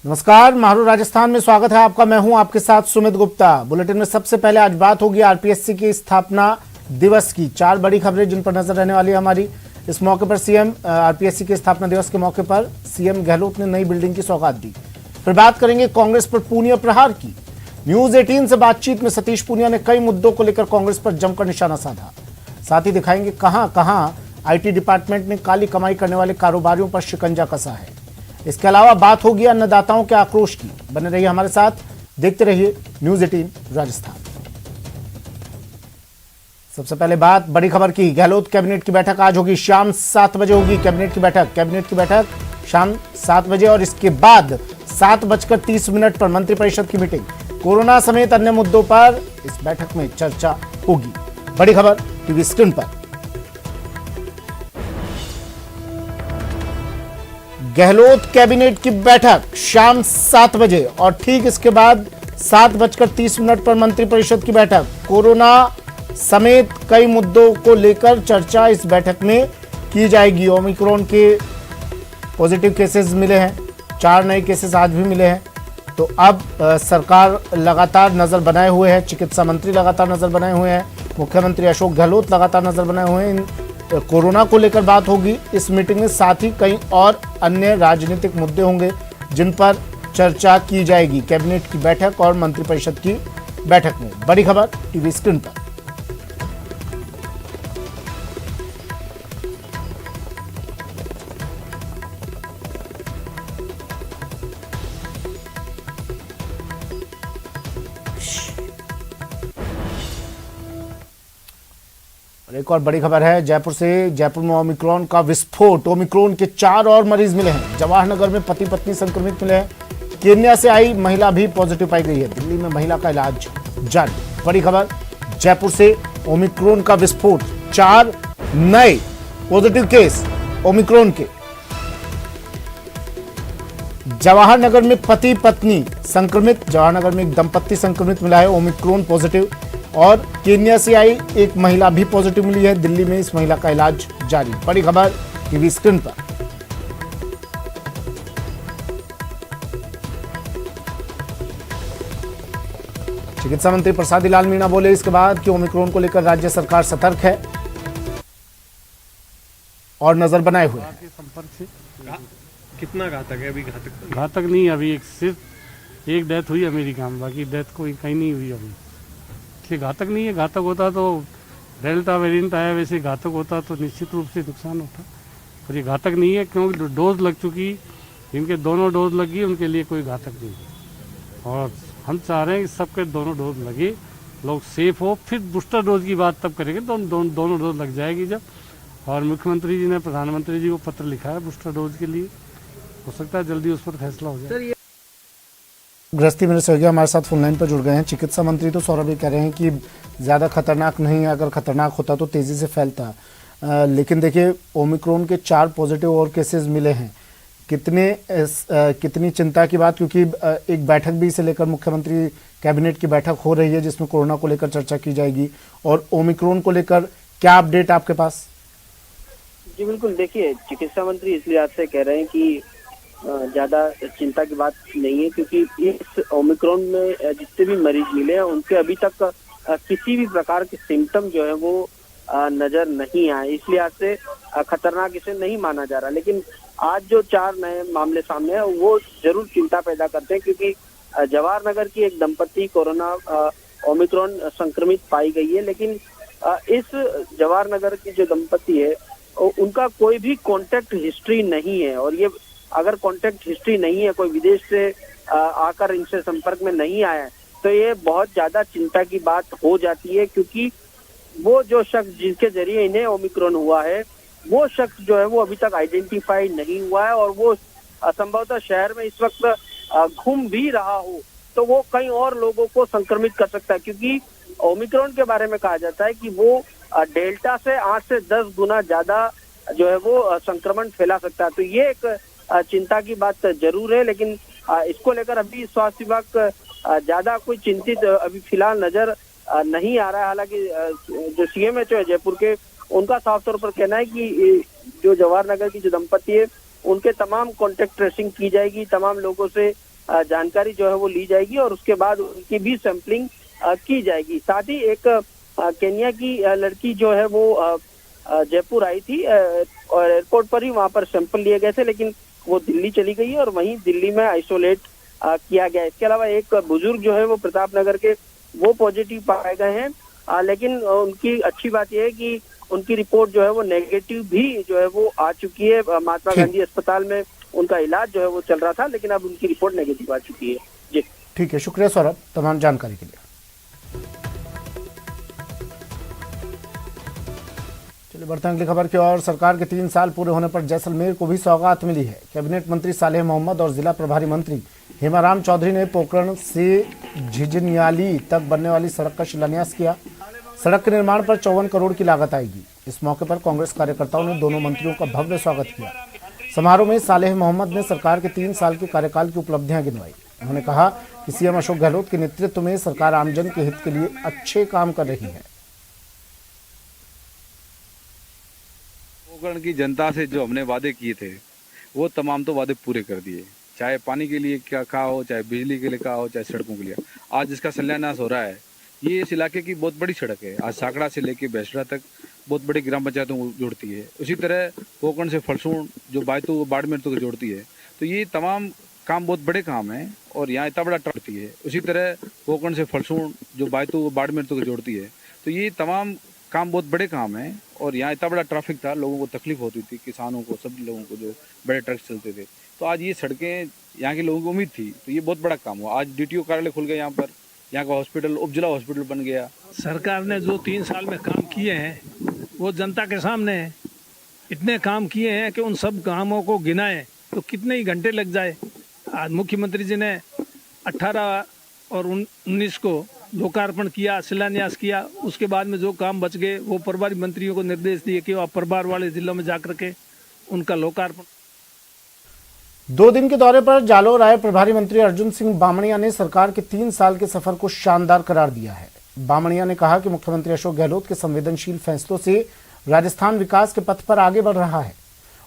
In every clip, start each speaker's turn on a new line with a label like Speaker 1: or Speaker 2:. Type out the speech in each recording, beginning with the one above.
Speaker 1: नमस्कार, महारू राजस्थान में स्वागत है आपका। मैं हूं आपके साथ सुमित गुप्ता। बुलेटिन में सबसे पहले आज बात होगी आरपीएससी की स्थापना दिवस की। 4 बड़ी खबरें जिन पर नजर रहने वाली है हमारी। इस मौके पर सीएम आरपीएससी के स्थापना दिवस के मौके पर सीएम गहलोत ने नई बिल्डिंग की सौगात दी। फिर बात करेंगे कांग्रेस पर पूनिया प्रहार की। न्यूज 18 से बातचीत में सतीश पूनिया ने कई मुद्दों को लेकर कांग्रेस पर जमकर निशाना साधा। साथ ही दिखाएंगे कहां कहां आईटी डिपार्टमेंट ने काली कमाई करने वाले कारोबारियों पर शिकंजा कसा है। इसके अलावा बात होगी अन्नदाताओं के आक्रोश की। बने रहिए हमारे साथ, देखते रहिए न्यूज 18 राजस्थान। सबसे पहले बात बड़ी खबर की। गहलोत कैबिनेट की बैठक आज होगी, शाम 7 बजे होगी कैबिनेट की बैठक शाम 7 बजे। और इसके बाद 7:30 पर मंत्रिपरिषद की मीटिंग। कोरोना समेत अन्य मुद्दों पर इस बैठक में चर्चा होगी। बड़ी खबर टीवी स्क्रीन पर। गहलोत कैबिनेट की बैठक शाम 7 बजे और ठीक इसके बाद 7:30 पर मंत्रिपरिषद की बैठक। कोरोना समेत कई मुद्दों को लेकर चर्चा इस बैठक में की जाएगी। ओमिक्रॉन के पॉजिटिव केसेस मिले हैं, 4 नए केसेस आज भी मिले हैं। तो अब सरकार लगातार नजर बनाए हुए है, चिकित्सा मंत्री लगातार नजर बनाए हुए हैं, मुख्यमंत्री अशोक गहलोत लगातार नजर बनाए हुए हैं। कोरोना को लेकर बात होगी इस मीटिंग में। साथ ही कई और अन्य राजनीतिक मुद्दे होंगे जिन पर चर्चा की जाएगी कैबिनेट की बैठक और मंत्रिपरिषद की बैठक में। बड़ी खबर टीवी स्क्रीन पर। एक और बड़ी खबर है जयपुर से। जयपुर में ओमिक्रॉन का विस्फोट। ओमिक्रॉन के 4 और मरीज मिले हैं। जवाहर नगर में पति पत्नी संक्रमित मिले हैं। केन्या से आई महिला भी पॉजिटिव पाई गई है। दिल्ली में महिला का इलाज जारी। बड़ी खबर जयपुर से, ओमिक्रॉन का विस्फोट, 4 नए पॉजिटिव केस ओमिक्रॉन के। जवाहर नगर में पति पत्नी संक्रमित, जवाहर नगर में एक दंपत्ति संक्रमित मिला है ओमिक्रॉन पॉजिटिव। और केन्या से आई एक महिला भी पॉजिटिव मिली है। दिल्ली में इस महिला का इलाज जारी। बड़ी खबर टीवी स्क्रीन पर। चिकित्सा मंत्री प्रसादी लाल मीणा बोले इसके बाद कि ओमिक्रॉन को लेकर राज्य सरकार सतर्क है और नजर बनाए हुए है।
Speaker 2: संपर्क से कितना घातक है? अभी घातक नहीं, अभी सिर्फ एक डेथ हुई अमेरिका में, बाकी डेथ कोई कहीं नहीं हुई अभी। इसलिए घातक नहीं है। घातक होता तो डेल्टा वेरिएंट आया, वैसे घातक होता तो निश्चित रूप से नुकसान होता। और ये घातक नहीं है क्योंकि डोज लग चुकी, जिनके दोनों डोज लगी उनके लिए कोई घातक नहीं है। और हम चाह रहे हैं कि सबके दोनों डोज लगे, लोग सेफ हो। फिर बूस्टर डोज की बात तब करेंगे तो दोनों डोज लग जाएगी जब। और मुख्यमंत्री जी ने प्रधानमंत्री जी को पत्र लिखा है बूस्टर डोज के लिए। हो सकता है जल्दी उस पर फैसला हो जाए।
Speaker 1: गृहस्थी मेरे सहयोगी हमारे साथ फोन लाइन पर जुड़ गए हैं। चिकित्सा मंत्री तो सौरभ कह रहे हैं कि ज़्यादा खतरनाक नहीं है, अगर खतरनाक होता तो तेज़ी से फैलता। लेकिन देखिए ओमिक्रॉन के 4 पॉजिटिव और केसेस मिले हैं। कितनी चिंता की बात, क्योंकि एक बैठक भी इसे लेकर मुख्यमंत्री कैबिनेट की बैठक हो रही है जिसमें कोरोना को लेकर चर्चा की जाएगी। और ओमिक्रॉन को लेकर क्या अपडेट आपके पास?
Speaker 3: जी बिल्कुल, देखिए चिकित्सा मंत्री इसलिए आपसे कह रहे हैं कि ज्यादा चिंता की बात नहीं है, क्योंकि इस ओमिक्रॉन में जितने भी मरीज मिले हैं उनके अभी तक किसी भी प्रकार के सिम्टम जो है वो नजर नहीं आए, इसलिए आज से खतरनाक इसे नहीं माना जा रहा। लेकिन आज जो 4 नए मामले सामने हैं वो जरूर चिंता पैदा करते हैं, क्योंकि जवाहर नगर की एक दंपत्ति कोरोना ओमिक्रॉन संक्रमित पाई गई है। लेकिन इस जवाहर नगर की जो दंपत्ति है उनका कोई भी कॉन्टेक्ट हिस्ट्री नहीं है। और ये अगर कॉन्टेक्ट हिस्ट्री नहीं है, कोई विदेश से आकर इनसे संपर्क में नहीं आया है, तो ये बहुत ज्यादा चिंता की बात हो जाती है, क्योंकि वो जो शख्स जिसके जरिए इन्हें ओमिक्रॉन हुआ है वो शख्स जो है वो अभी तक आइडेंटिफाई नहीं हुआ है। और वो संभवतः शहर में इस वक्त घूम भी रहा हो तो वो कई और लोगों को संक्रमित कर सकता है, क्योंकि ओमिक्रॉन के बारे में कहा जाता है कि वो डेल्टा से 8 से 10 गुना ज्यादा जो है वो संक्रमण फैला सकता है। तो ये एक चिंता की बात जरूर है। लेकिन इसको लेकर अभी स्वास्थ्य विभाग ज्यादा कोई चिंतित अभी फिलहाल नजर नहीं आ रहा है। हालांकि जो सीएमएचओ है जयपुर के, उनका साफ तौर पर कहना है कि जो जवाहर नगर की जो दंपत्ति है उनके तमाम कॉन्टेक्ट ट्रेसिंग की जाएगी, तमाम लोगों से जानकारी जो है वो ली जाएगी और उसके बाद उनकी भी सैंपलिंग की जाएगी। साथ ही एक केन्या की लड़की जो है वो जयपुर आई थी और एयरपोर्ट पर ही वहां पर सैंपल लिए गए थे, लेकिन वो दिल्ली चली गई है और वहीं दिल्ली में आइसोलेट किया गया। इसके अलावा एक बुजुर्ग जो है वो प्रतापनगर के वो पॉजिटिव पाए गए हैं, लेकिन उनकी अच्छी बात यह है कि उनकी रिपोर्ट जो है वो नेगेटिव भी जो है वो आ चुकी है। महात्मा गांधी अस्पताल में उनका इलाज जो है वो चल रहा था, लेकिन अब उनकी रिपोर्ट नेगेटिव आ चुकी है। जी
Speaker 1: ठीक है, शुक्रिया सौरभ तमाम जानकारी के लिए। चलिए बढ़ते हैं अगली खबर की ओर। सरकार के 3 साल पूरे होने पर जैसलमेर को भी सौगात मिली है। कैबिनेट मंत्री सालेह मोहम्मद और जिला प्रभारी मंत्री हेमाराम चौधरी ने पोखरण से झिझनियाली तक बनने वाली सड़क का शिलान्यास किया। सड़क के निर्माण पर 54 करोड़ की लागत आएगी। इस मौके पर कांग्रेस कार्यकर्ताओं ने दोनों मंत्रियों का भव्य स्वागत किया। समारोह में सालेह मोहम्मद ने सरकार के 3 साल के कार्यकाल की उपलब्धियां गिनवाई। उन्होंने कहा कि सीएम अशोक गहलोत के नेतृत्व में सरकार आमजन के हित के लिए अच्छे काम कर रही है।
Speaker 4: पोखरण की जनता से जो हमने वादे किए थे वो तमाम तो वादे पूरे कर दिए, चाहे पानी के लिए क्या कहा हो, चाहे बिजली के लिए कहा हो, चाहे सड़कों के लिए। आज जिसका शिलान्यास हो रहा है ये इस इलाके की बहुत बड़ी सड़क है। आज साकड़ा से लेके बैसड़ा तक बहुत बड़ी ग्राम पंचायतों को जोड़ती है। उसी तरह पोखरण से फलसूण जो बायतू बाड़मेर तक जोड़ती है। तो ये तमाम काम बहुत बड़े काम हैं और यहाँ इतना बड़ा ट्रैफिक है। उसी तरह पोखरण से फलसूण जो बायतू बाड़मेर तक जोड़ती है। तो ये तमाम काम बहुत बड़े काम हैं और यहाँ इतना बड़ा ट्रैफिक था, लोगों को तकलीफ होती थी, किसानों को, सभी लोगों को जो बड़े ट्रक चलते थे। तो आज ये सड़कें यहाँ के लोगों को उम्मीद थी, तो ये बहुत बड़ा काम हुआ। आज डीटीओ कार्यालय खुल गया, यहाँ पर यहाँ का हॉस्पिटल उपजिला हॉस्पिटल बन गया।
Speaker 5: सरकार ने जो 3 साल में काम किए हैं वो जनता के सामने है। इतने काम किए हैं कि उन सब कामों को गिनाएं तो कितने ही घंटे लग जाए। आज मुख्यमंत्री जी ने 18 और 19 को लोकार्पण किया, शिलान्यास किया। उसके बाद में जो काम बच गए वो प्रभारी मंत्रियों को निर्देश दिए कि आप प्रभार वाले जिलों में जाकर के उनका लोकार्पण।
Speaker 1: 2 दिन के दौरे पर जालोर आए प्रभारी मंत्री अर्जुन सिंह बामणिया ने सरकार के 3 साल के सफर को शानदार करार दिया है। बामणिया ने कहा कि मुख्यमंत्री अशोक गहलोत के संवेदनशील फैसलों से राजस्थान विकास के पथ पर आगे बढ़ रहा है।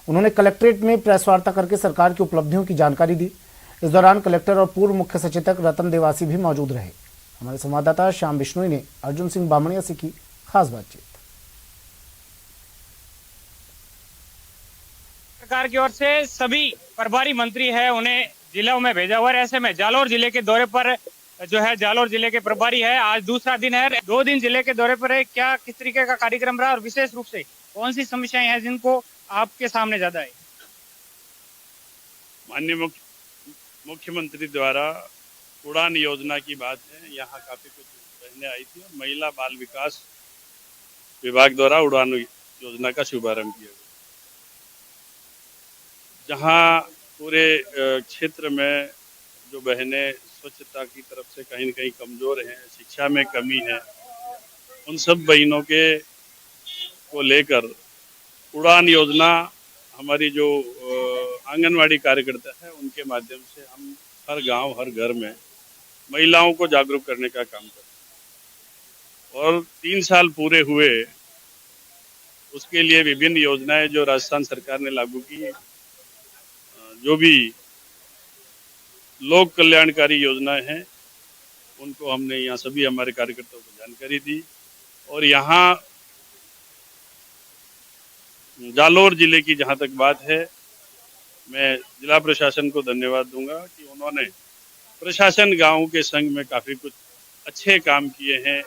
Speaker 1: उन्होंने कलेक्ट्रेट में प्रेस वार्ता करके सरकार की उपलब्धियों की जानकारी दी। इस दौरान कलेक्टर और पूर्व मुख्य सचेतक रतन देवासी भी मौजूद रहे। हमारे संवाददाता श्याम बिश्नोई ने अर्जुन सिंह बामणिया से की खास बातचीत।
Speaker 6: सरकार की ओर से सभी प्रभारी मंत्री है उन्हें जिलों में भेजा हुआ है। ऐसे में जालोर जिले के दौरे पर जो है जालोर जिले के प्रभारी है, आज दूसरा दिन है। 2 दिन जिले के दौरे पर है, क्या किस तरीके का कार्यक्रम रहा और विशेष रूप से कौन सी समस्याएं हैं जिनको आपके सामने ज्यादा है?
Speaker 7: माननीय मुख्यमंत्री द्वारा उड़ान योजना की बात है। यहाँ काफी कुछ बहनें आई थी और महिला बाल विकास विभाग द्वारा उड़ान योजना का शुभारंभ किया गया, जहाँ पूरे क्षेत्र में जो बहनें स्वच्छता की तरफ से कहीं न कहीं कमजोर हैं, शिक्षा में कमी है, उन सब बहनों के को लेकर उड़ान योजना हमारी जो आंगनवाड़ी कार्यकर्ता है उनके माध्यम से हम हर गांव हर घर में महिलाओं को जागरूक करने का काम करते हैं। और 3 साल पूरे हुए उसके लिए विभिन्न योजनाएं जो राजस्थान सरकार ने लागू की, जो भी लोक कल्याणकारी योजनाएं हैं उनको हमने यहाँ सभी हमारे कार्यकर्ताओं को जानकारी दी। और यहाँ जालोर जिले की जहाँ तक बात है, मैं जिला प्रशासन को धन्यवाद दूंगा कि उन्होंने प्रशासन गांव के संग में काफी कुछ अच्छे काम किए हैं।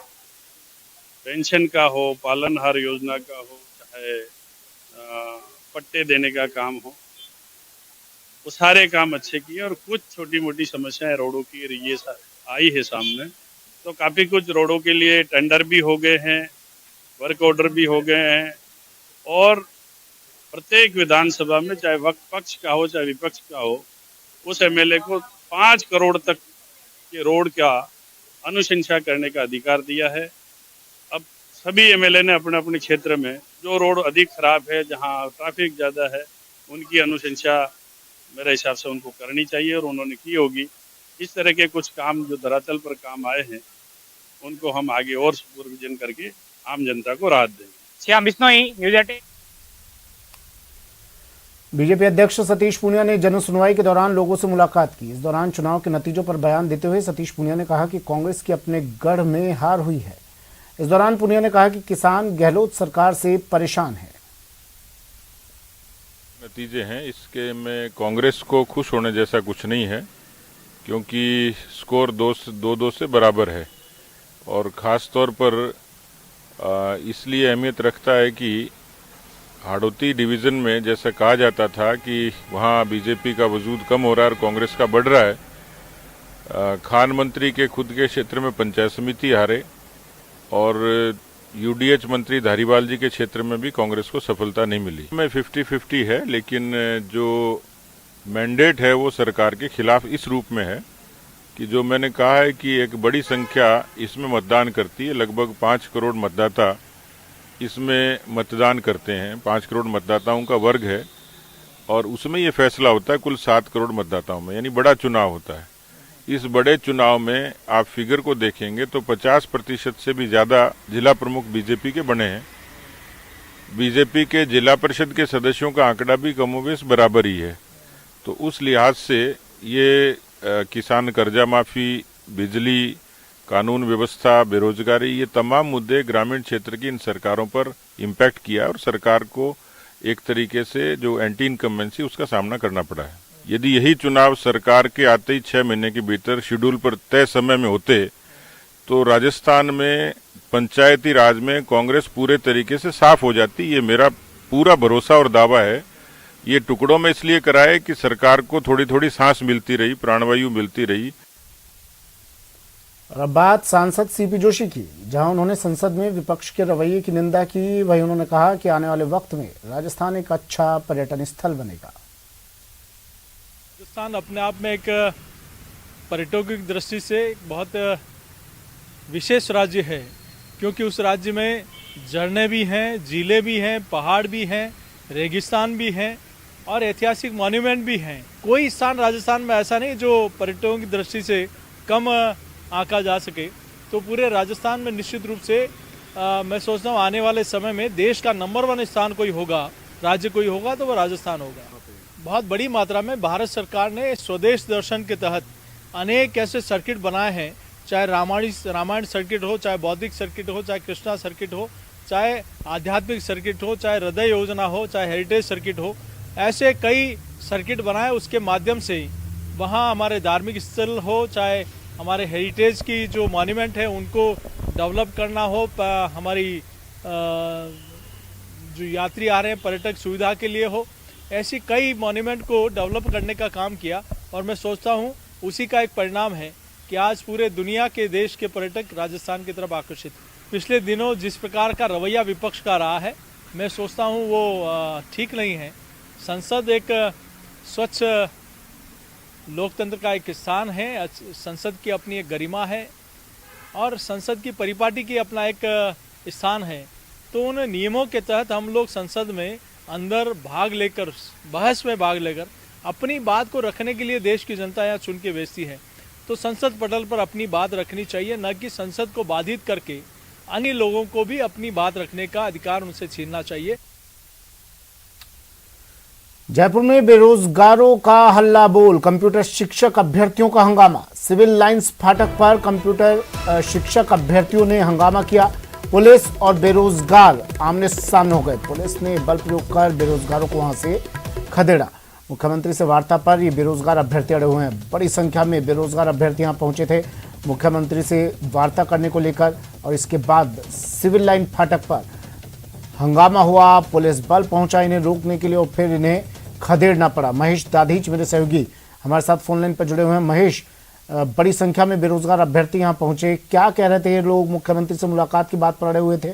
Speaker 7: पेंशन का हो, पालनहार योजना का हो, चाहे पट्टे देने का काम हो, वो सारे काम अच्छे किए। और कुछ छोटी मोटी समस्याएं रोडों की ये आई है सामने, तो काफी कुछ रोडों के लिए टेंडर भी हो गए हैं, वर्क ऑर्डर भी हो गए हैं। और प्रत्येक विधानसभा में चाहे पक्ष का हो चाहे विपक्ष का हो, उस एमएलए को 5 करोड़ तक के रोड का अनुशंसा करने का अधिकार दिया है। अब सभी एमएलए ने अपने अपने क्षेत्र में जो रोड अधिक खराब है, जहां ट्रैफिक ज़्यादा है, उनकी अनुशंसा मेरे हिसाब से उनको करनी चाहिए और उन्होंने की होगी। इस तरह के कुछ काम जो धरातल पर काम आए हैं उनको हम आगे और सुपरविजन करके आम जनता को राहत देंगे।
Speaker 6: श्याम बिश्नोई, न्यूज़ 18।
Speaker 1: बीजेपी अध्यक्ष सतीश पूनिया ने जन सुनवाई के दौरान लोगों से मुलाकात की। इस दौरान चुनाव के नतीजों पर बयान देते हुए सतीश पूनिया ने कहा कि कांग्रेस की अपने गढ़ में हार हुई है। इस दौरान पूनिया ने कहा कि किसान गहलोत सरकार से परेशान है।
Speaker 8: नतीजे हैं इसके में कांग्रेस को खुश होने जैसा कुछ नहीं है, क्योंकि स्कोर 2-2 से बराबर है और ख़ास तौर पर इसलिए अहमियत रखता है कि हाड़ौती डिवीज़न में जैसा कहा जाता था कि वहाँ बीजेपी का वजूद कम हो रहा है और कांग्रेस का बढ़ रहा है। खान मंत्री के खुद के क्षेत्र में पंचायत समिति हारे और यूडीएच मंत्री धारीवाल जी के क्षेत्र में भी कांग्रेस को सफलता नहीं मिली। में 50-50 है, लेकिन जो मैंडेट है वो सरकार के खिलाफ इस रूप में है कि जो मैंने कहा है कि एक बड़ी संख्या इसमें मतदान करती है। लगभग 5 करोड़ मतदाता इसमें मतदान करते हैं। 5 करोड़ मतदाताओं का वर्ग है और उसमें ये फैसला होता है कुल 7 करोड़ मतदाताओं में, यानी बड़ा चुनाव होता है। इस बड़े चुनाव में आप फिगर को देखेंगे तो 50% से भी ज़्यादा जिला प्रमुख बीजेपी के बने हैं। बीजेपी के जिला परिषद के सदस्यों का आंकड़ा भी कमोबेश बराबर ही है। तो उस लिहाज से ये किसान कर्जा माफ़ी, बिजली, कानून व्यवस्था, बेरोजगारी, ये तमाम मुद्दे ग्रामीण क्षेत्र की इन सरकारों पर इम्पैक्ट किया और सरकार को एक तरीके से जो एंटी इनकम्बेंसी उसका सामना करना पड़ा है। यदि यही चुनाव सरकार के आते ही 6 महीने के भीतर शेड्यूल पर तय समय में होते तो राजस्थान में पंचायती राज में कांग्रेस पूरे तरीके से साफ हो जाती। ये मेरा पूरा भरोसा और दावा है। ये टुकड़ों में इसलिए कराए कि सरकार को थोड़ी थोड़ी सांस मिलती रही, प्राणवायु मिलती रही।
Speaker 1: और अब बात सांसद सीपी जोशी की, जहां उन्होंने संसद में विपक्ष के रवैये की निंदा की। वहीं उन्होंने कहा कि आने वाले वक्त में राजस्थान एक अच्छा पर्यटन स्थल बनेगा।
Speaker 9: राजस्थान अपने आप में एक पर्यटकों की दृष्टि से बहुत विशेष राज्य है, क्योंकि उस राज्य में झरने भी हैं, झीलें भी हैं, पहाड़ भी हैं, रेगिस्तान भी हैं और ऐतिहासिक मॉन्यूमेंट भी हैं। कोई स्थान राजस्थान में ऐसा नहीं जो पर्यटकों की दृष्टि से कम आंका जा सके। तो पूरे राजस्थान में निश्चित रूप से मैं सोचता हूँ आने वाले समय में देश का नंबर 1 स्थान कोई होगा, राज्य कोई होगा तो वो राजस्थान होगा। बहुत बड़ी मात्रा में भारत सरकार ने स्वदेश दर्शन के तहत अनेक ऐसे सर्किट बनाए हैं, चाहे रामायण सर्किट हो, चाहे बौद्धिक सर्किट हो, चाहे कृष्णा सर्किट हो, चाहे आध्यात्मिक सर्किट हो, चाहे हृदय योजना हो, चाहे हेरिटेज सर्किट हो। ऐसे कई सर्किट बनाए, उसके माध्यम से वहाँ हमारे धार्मिक स्थल हो, चाहे हमारे हेरिटेज की जो मॉन्यूमेंट है उनको डेवलप करना हो, हमारी जो यात्री आ रहे हैं पर्यटक सुविधा के लिए हो, ऐसी कई मॉन्यूमेंट को डेवलप करने का काम किया। और मैं सोचता हूँ उसी का एक परिणाम है कि आज पूरे दुनिया के देश के पर्यटक राजस्थान की तरफ आकर्षित। पिछले दिनों जिस प्रकार का रवैया विपक्ष का रहा है, मैं सोचता हूँ वो ठीक नहीं है। संसद एक स्वच्छ लोकतंत्र का एक स्थान है, संसद की अपनी एक गरिमा है और संसद की परिपाटी की अपना एक स्थान है। तो उन नियमों के तहत हम लोग संसद में अंदर भाग लेकर, बहस में भाग लेकर अपनी बात को रखने के लिए देश की जनता यहाँ चुन के भेजती है। तो संसद पटल पर अपनी बात रखनी चाहिए, न कि संसद को बाधित करके अन्य लोगों को भी अपनी बात रखने का अधिकार उनसे छीनना चाहिए।
Speaker 1: जयपुर में बेरोजगारों का हल्ला बोल, कंप्यूटर शिक्षक अभ्यर्थियों का हंगामा। सिविल लाइंस फाटक पर कंप्यूटर शिक्षक अभ्यर्थियों ने हंगामा किया। पुलिस और बेरोजगार आमने सामने हो गए। पुलिस ने बल प्रयोग कर बेरोजगारों को वहां से खदेड़ा। मुख्यमंत्री से वार्ता पर ये बेरोजगार अभ्यर्थी अड़े हुए हैं। बड़ी संख्या में बेरोजगार अभ्यर्थी यहाँ पहुंचे थे मुख्यमंत्री से वार्ता करने को लेकर, और इसके बाद सिविल लाइन फाटक पर हंगामा हुआ। पुलिस बल पहुंचा इन्हें रोकने के लिए और फिर इन्हें खदेड़ना पड़ा। महेश दाधीच मेरे सहयोगी हमारे साथ फोन लाइन पर जुड़े हुए हैं। महेश, बड़ी संख्या में बेरोजगार अभ्यर्थी यहाँ पहुंचे, क्या कह रहे थे ये लोग? मुख्यमंत्री से मुलाकात की बात पर अड़े हुए थे।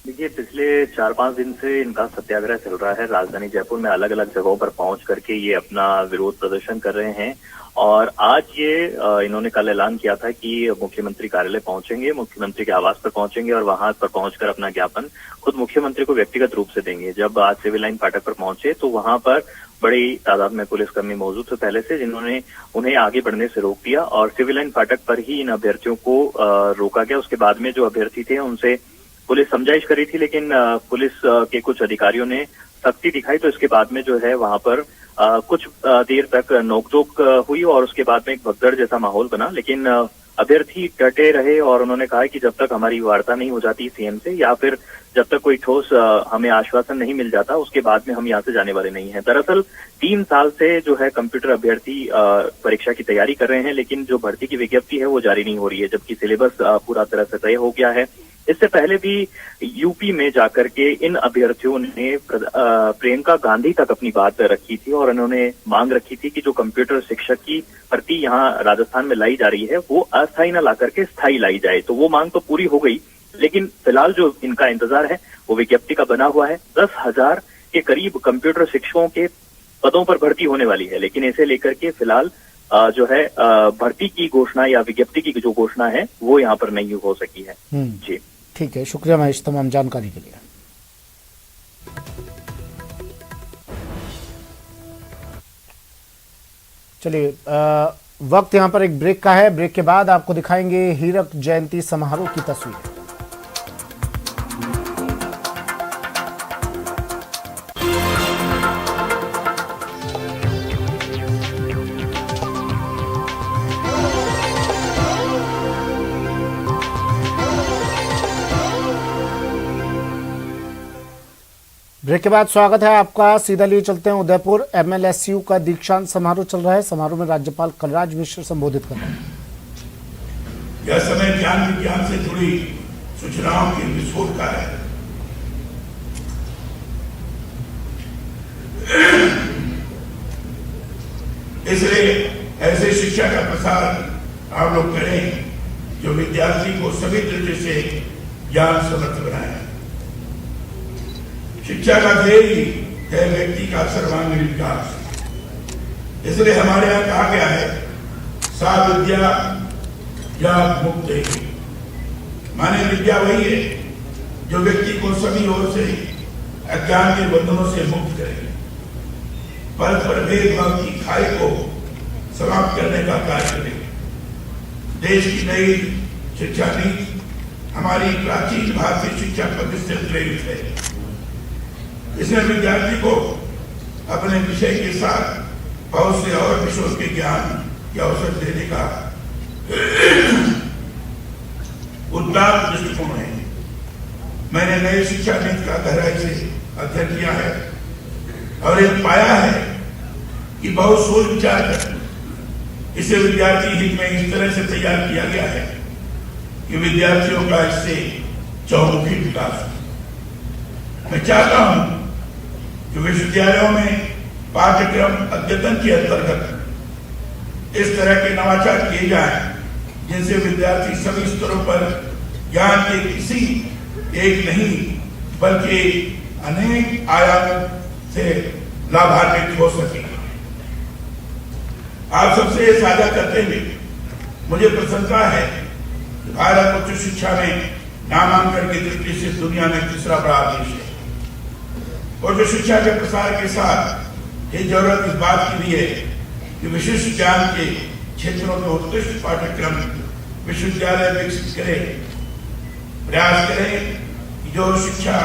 Speaker 10: देखिए, पिछले 4-5 दिन से इनका सत्याग्रह चल रहा है। राजधानी जयपुर में अलग अलग जगहों पर पहुंच करके ये अपना विरोध प्रदर्शन कर रहे हैं और आज ये इन्होंने कल ऐलान किया था कि मुख्यमंत्री कार्यालय पहुंचेंगे, मुख्यमंत्री के आवास पर पहुंचेंगे और वहां पर पहुंचकर अपना ज्ञापन खुद मुख्यमंत्री को व्यक्तिगत रूप से देंगे। जब आज सिविल लाइन फाटक पर पहुंचे तो वहां पर बड़ी तादाद में पुलिसकर्मी मौजूद थे पहले से, जिन्होंने उन्हें आगे बढ़ने से रोक दिया और सिविल लाइन फाटक पर ही इन अभ्यर्थियों को रोका गया। उसके बाद में जो अभ्यर्थी थे उनसे पुलिस समझाइश करी थी, लेकिन पुलिस के कुछ अधिकारियों ने सख्ती दिखाई तो इसके बाद में जो है वहां पर कुछ देर तक नोकझोंक हुई और उसके बाद में एक भगदड़ जैसा माहौल बना। लेकिन अभ्यर्थी डटे रहे और उन्होंने कहा कि जब तक हमारी वार्ता नहीं हो जाती सीएम से या फिर जब तक कोई ठोस हमें आश्वासन नहीं मिल जाता उसके बाद में हम यहाँ से जाने वाले नहीं हैं। दरअसल 3 साल से जो है कंप्यूटर अभ्यर्थी परीक्षा की तैयारी कर रहे हैं, लेकिन जो भर्ती की विज्ञप्ति है वो जारी नहीं हो रही है, जबकि सिलेबस पूरा तरह से तय हो गया है। इससे पहले भी यूपी में जाकर के इन अभ्यर्थियों ने प्रियंका गांधी तक अपनी बात रखी थी और उन्होंने मांग रखी थी कि जो कंप्यूटर शिक्षक की भर्ती यहाँ राजस्थान में लाई जा रही है वो अस्थायी न ला करके स्थायी लाई जाए। तो वो मांग तो पूरी हो गई, लेकिन फिलहाल जो इनका इंतजार है वो विज्ञप्ति का बना हुआ है। 10,000 के करीब कंप्यूटर शिक्षकों के पदों पर भर्ती होने वाली है, लेकिन इसे लेकर के फिलहाल जो है भर्ती की घोषणा या विज्ञप्ति की जो घोषणा है वो यहाँ पर नहीं हो सकी है। जी
Speaker 1: ठीक है, शुक्रिया महेश तमाम जानकारी के लिए। चलिए वक्त यहाँ पर एक ब्रेक का है। ब्रेक के बाद आपको दिखाएंगे हीरक जयंती समारोह की तस्वीर। ब्रेक के बाद स्वागत है आपका। सीधा लिए चलते हैं उदयपुर। एमएलएसयू का दीक्षांत समारोह चल रहा है। समारोह में राज्यपाल कलराज मिश्र संबोधित कर रहे हैं।
Speaker 11: यह समय ज्ञान विज्ञान से जुड़ी सूचनाओं की विस्फोट का है। इसलिए ऐसे शिक्षा का प्रसार आप लोग करें जो विद्यार्थी को सभी दृष्टि से ज्ञान समर्थ बनाए। शिक्षा का ध्येय है व्यक्ति का सर्वांगीण विकास। इसलिए हमारे यहाँ कहा गया है सा विद्या या मुक्त। माने विद्या वही है जो व्यक्ति को सभी ओर से अज्ञान के बंधनों से मुक्त करे, परस्पर भेदभाव की खाई को समाप्त करने का कार्य करे। देश की नई शिक्षा नीति हमारी प्राचीन भारतीय शिक्षा पद्धति से प्रेरित है। इसमें विद्यार्थी को अपने विषय के साथ बहुत से और विषयों के ज्ञान के अवसर देने का उदार दृष्टिकोण है। मैंने नई शिक्षा नीति का गहराई से अध्ययन किया है और यह पाया है कि बहुत सोच विचार कर इसे विद्यार्थी हित में इस तरह से तैयार किया गया है कि विद्यार्थियों का इससे चौमुखी विकास। मैं चाहता हूं कि विश्वविद्यालयों में पाठ्यक्रम अद्यतन के अंतर्गत इस तरह के नवाचार किए जाएं जिनसे विद्यार्थी सभी स्तरों पर ज्ञान के किसी एक नहीं बल्कि अनेक आयाम से लाभान्वित हो सके। आप सबसे साझा करते हुए मुझे प्रसन्नता है कि भारत उच्च शिक्षा में नामांकन की दृष्टि से दुनिया में तीसरा बड़ा देश है और जो शिक्षा के प्रसार के साथ ये जरूरत इस बात की भी है कि विशिष्ट ज्ञान के क्षेत्रों में उत्कृष्ट पाठ्यक्रम विश्वविद्यालय विकसित करें। प्रयास करें कि जो शिक्षा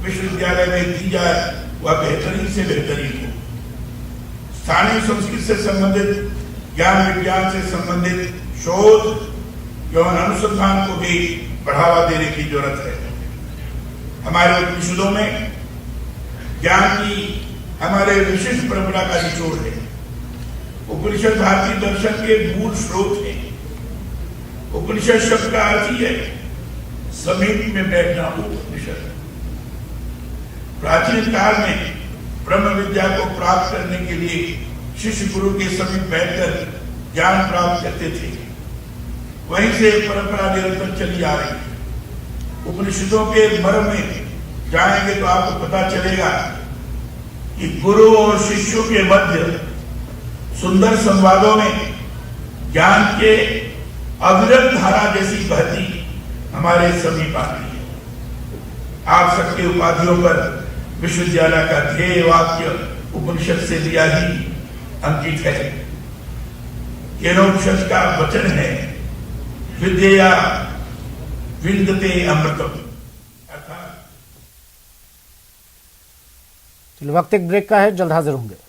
Speaker 11: विश्वविद्यालय में दी जाए वह बेहतरीन से बेहतरीन हो। स्थानीय संस्कृति से संबंधित ज्ञान विज्ञान से संबंधित शोध एवं अनुसंधान को भी बढ़ावा देने की जरूरत है। हमारे उपनिषदों में ज्ञान की हमारे विशिष्ट परंपरा का निचोड़ है। उपनिषद भारतीय दर्शन के मूल स्रोत है। उपनिषद शब्द का अर्थ ही है समीप में बैठना। उपनिषद प्राचीन काल में ब्रह्म विद्या को प्राप्त करने के लिए शिष्य गुरु के समीप बैठकर ज्ञान प्राप्त करते थे। वहीं से परंपरा निरंतर चली आ रही है। उपनिषदों के मर्म में जाएंगे तो आपको पता चलेगा कि गुरु और शिष्यों के मध्य सुंदर संवादों में ज्ञान के अविरत धारा जैसी बहती हमारे समीप आती है। आप सबके उपाधियों पर विश्वविद्यालय का ध्येय वाक्य उपनिषद से लिया ही अंकित है। केनोपनिषद का वचन है विद्या विन्दते अमृतम।
Speaker 1: चलिए वक्त एक ब्रेक का है, जल्द हाजिर होंगे।